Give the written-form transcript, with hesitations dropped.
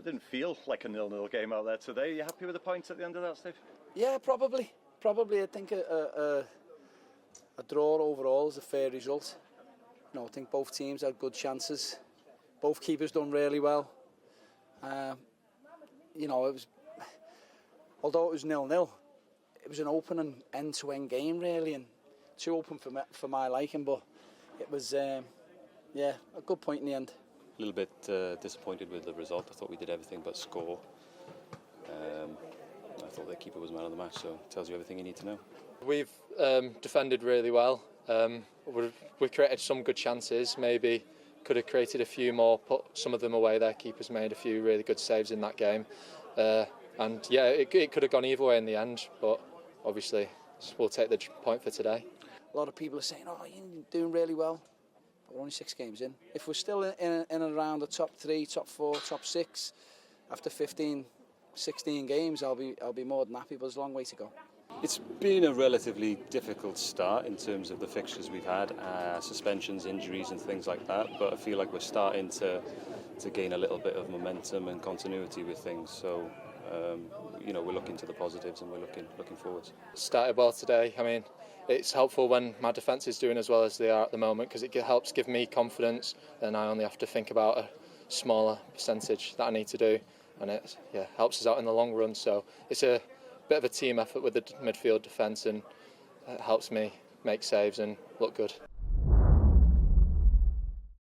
It didn't feel like a 0-0 game out there today. Are you happy with the points at the end of that, Steve? Yeah, probably. I think a draw overall is a fair result. You know, I think both teams had good chances. Both keepers done really well. You know, although it was 0-0, it was an open and end-to-end game really, and too open for my liking. But it was, yeah, a good point in the end. A little bit disappointed with the result. I thought we did everything but score. I thought their keeper was man of the match, so it tells you everything you need to know. We've defended really well. We created some good chances. Maybe could have created a few more, put some of them away. Their keepers made a few really good saves in that game. And yeah, it could have gone either way in the end, but obviously we'll take the point for today. A lot of people are saying, oh, you're doing really well. But we're only 6 games in. If we're still in and around the top 3, top 4, top 6, after 15, 16 games, I'll be more than happy, but there's a long way to go. It's been a relatively difficult start in terms of the fixtures we've had, suspensions, injuries and things like that, but I feel like we're starting to gain a little bit of momentum and continuity with things, so you know, we're looking to the positives and we're looking forwards. Started well today. I mean, it's helpful when my defence is doing as well as they are at the moment, because it helps give me confidence, and I only have to think about a smaller percentage that I need to do, and it helps us out in the long run. So it's a bit of a team effort with the midfield defence, and it helps me make saves and look good.